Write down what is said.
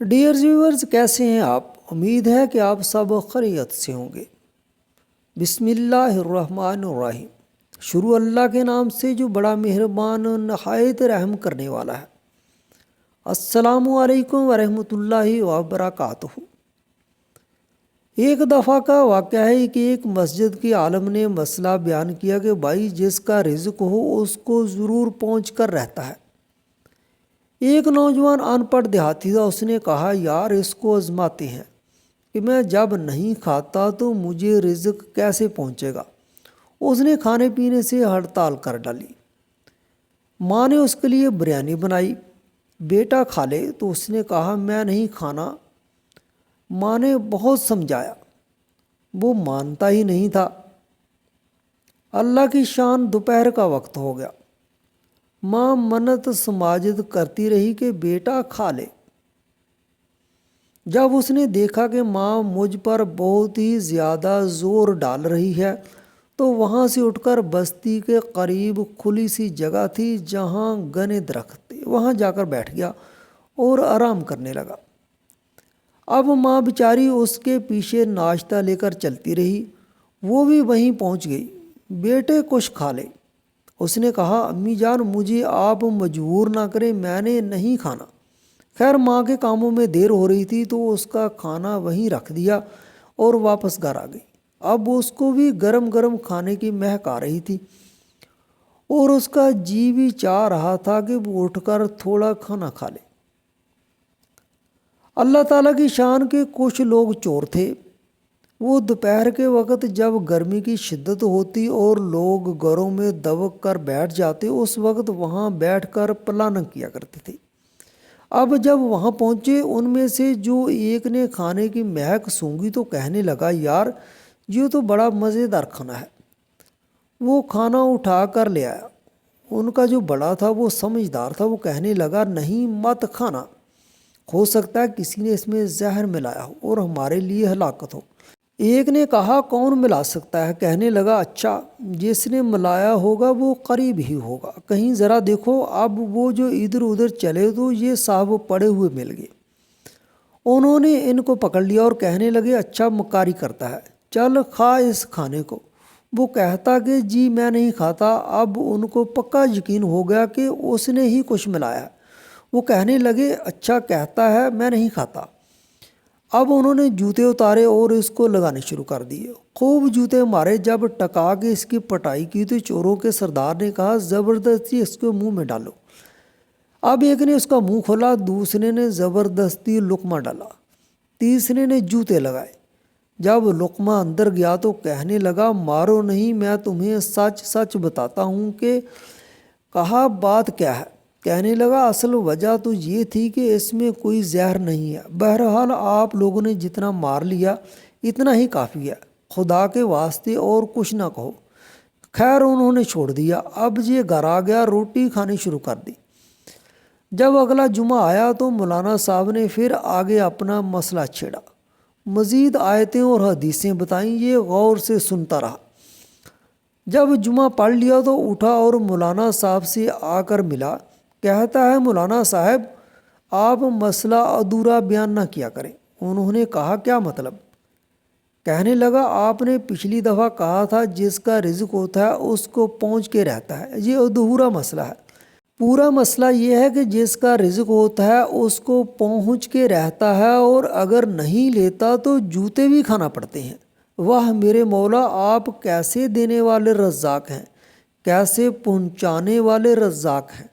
Dear viewers, کیسے ہیں آپ؟ امید ہے کہ آپ سب خیریت سے ہوں گے۔ بسم اللہ الرحمن الرحیم۔ شروع اللہ کے نام سے جو بڑا مہربان نہایت رحم کرنے والا ہے۔ السلام علیکم ورحمۃ اللہ وبرکاتہ۔ ایک دفعہ کا واقعہ ہے کہ ایک مسجد کے عالم نے مسئلہ بیان کیا کہ بھائی جس کا رزق ہو اس کو ضرور پہنچ کر رہتا ہے۔ ایک نوجوان ان پڑھ دیہاتی تھا، اس نے کہا یار اس کو آزماتے ہیں کہ میں جب نہیں کھاتا تو مجھے رزق کیسے پہنچے گا۔ اس نے کھانے پینے سے ہڑتال کر ڈالی۔ ماں نے اس کے لیے بریانی بنائی، بیٹا کھا لے، تو اس نے کہا میں نہیں کھانا۔ ماں نے بہت سمجھایا، وہ مانتا ہی نہیں تھا۔ اللہ کی شان، دوپہر کا وقت ہو گیا۔ ماں منت سماجت کرتی رہی کہ بیٹا کھا لے۔ جب اس نے دیکھا کہ ماں مجھ پر بہت ہی زیادہ زور ڈال رہی ہے تو وہاں سے اٹھ کر بستی کے قریب کھلی سی جگہ تھی جہاں گھنے درخت تھے، وہاں جا کر بیٹھ گیا اور آرام کرنے لگا۔ اب ماں بیچاری اس کے پیچھے ناشتہ لے کر چلتی رہی، وہ بھی وہیں پہنچ گئی۔ بیٹے کچھ کھا لے۔ اس نے کہا امی جان مجھے آپ مجبور نہ کریں، میں نے نہیں کھانا۔ خیر ماں کے کاموں میں دیر ہو رہی تھی تو اس کا کھانا وہیں رکھ دیا اور واپس گھر آ گئی۔ اب اس کو بھی گرم گرم کھانے کی مہک آ رہی تھی اور اس کا جی بھی چاہ رہا تھا کہ وہ اٹھ کر تھوڑا کھانا کھا لے۔ اللہ تعالیٰ کی شان کے کچھ لوگ چور تھے۔ وہ دوپہر کے وقت جب گرمی کی شدت ہوتی اور لوگ گھروں میں دبک کر بیٹھ جاتے، اس وقت وہاں بیٹھ کر پلاننگ کیا کرتے تھے۔ اب جب وہاں پہنچے، ان میں سے جو ایک نے کھانے کی مہک سونگھی تو کہنے لگا یار یہ تو بڑا مزیدار کھانا ہے۔ وہ کھانا اٹھا کر لے آیا۔ ان کا جو بڑا تھا وہ سمجھدار تھا، وہ کہنے لگا نہیں مت کھانا، ہو سکتا ہے کسی نے اس میں زہر ملایا ہو اور ہمارے لیے ہلاکت ہو۔ ایک نے کہا کون ملا سکتا ہے؟ کہنے لگا اچھا جس نے ملایا ہوگا وہ قریب ہی ہوگا، کہیں ذرا دیکھو۔ اب وہ جو ادھر ادھر چلے تو یہ صاحب پڑے ہوئے مل گئے۔ انہوں نے ان کو پکڑ لیا اور کہنے لگے اچھا مکاری کرتا ہے، چل کھا اس کھانے کو۔ وہ کہتا کہ جی میں نہیں کھاتا۔ اب ان کو پکا یقین ہو گیا کہ اس نے ہی کچھ ملایا۔ وہ کہنے لگے اچھا کہتا ہے میں نہیں کھاتا۔ اب انہوں نے جوتے اتارے اور اس کو لگانے شروع کر دیے، خوب جوتے مارے۔ جب ٹکا کے اس کی پٹائی کی تو چوروں کے سردار نے کہا زبردستی اس کو منہ میں ڈالو۔ اب ایک نے اس کا منہ کھولا، دوسرے نے زبردستی لقمہ ڈالا، تیسرے نے جوتے لگائے۔ جب لقمہ اندر گیا تو کہنے لگا مارو نہیں، میں تمہیں سچ سچ بتاتا ہوں کہ کہا بات کیا ہے؟ کہنے لگا اصل وجہ تو یہ تھی کہ اس میں کوئی زہر نہیں ہے، بہرحال آپ لوگوں نے جتنا مار لیا اتنا ہی کافی ہے، خدا کے واسطے اور کچھ نہ کہو۔ خیر انہوں نے چھوڑ دیا۔ اب یہ گھر آ گیا، روٹی کھانی شروع کر دی۔ جب اگلا جمعہ آیا تو مولانا صاحب نے پھر آگے اپنا مسئلہ چھیڑا، مزید آیتیں اور حدیثیں بتائیں، یہ غور سے سنتا رہا۔ جب جمعہ پڑھ لیا تو اٹھا اور مولانا صاحب سے آ کر ملا۔ کہتا ہے مولانا صاحب آپ مسئلہ ادھورا بیان نہ کیا کریں۔ انہوں نے کہا کیا مطلب؟ کہنے لگا آپ نے پچھلی دفعہ کہا تھا جس کا رزق ہوتا ہے اس کو پہنچ کے رہتا ہے، یہ ادھورا مسئلہ ہے۔ پورا مسئلہ یہ ہے کہ جس کا رزق ہوتا ہے اس کو پہنچ کے رہتا ہے، اور اگر نہیں لیتا تو جوتے بھی کھانا پڑتے ہیں۔ واہ میرے مولا، آپ کیسے دینے والے رزاق ہیں، کیسے پہنچانے والے رزاق ہیں۔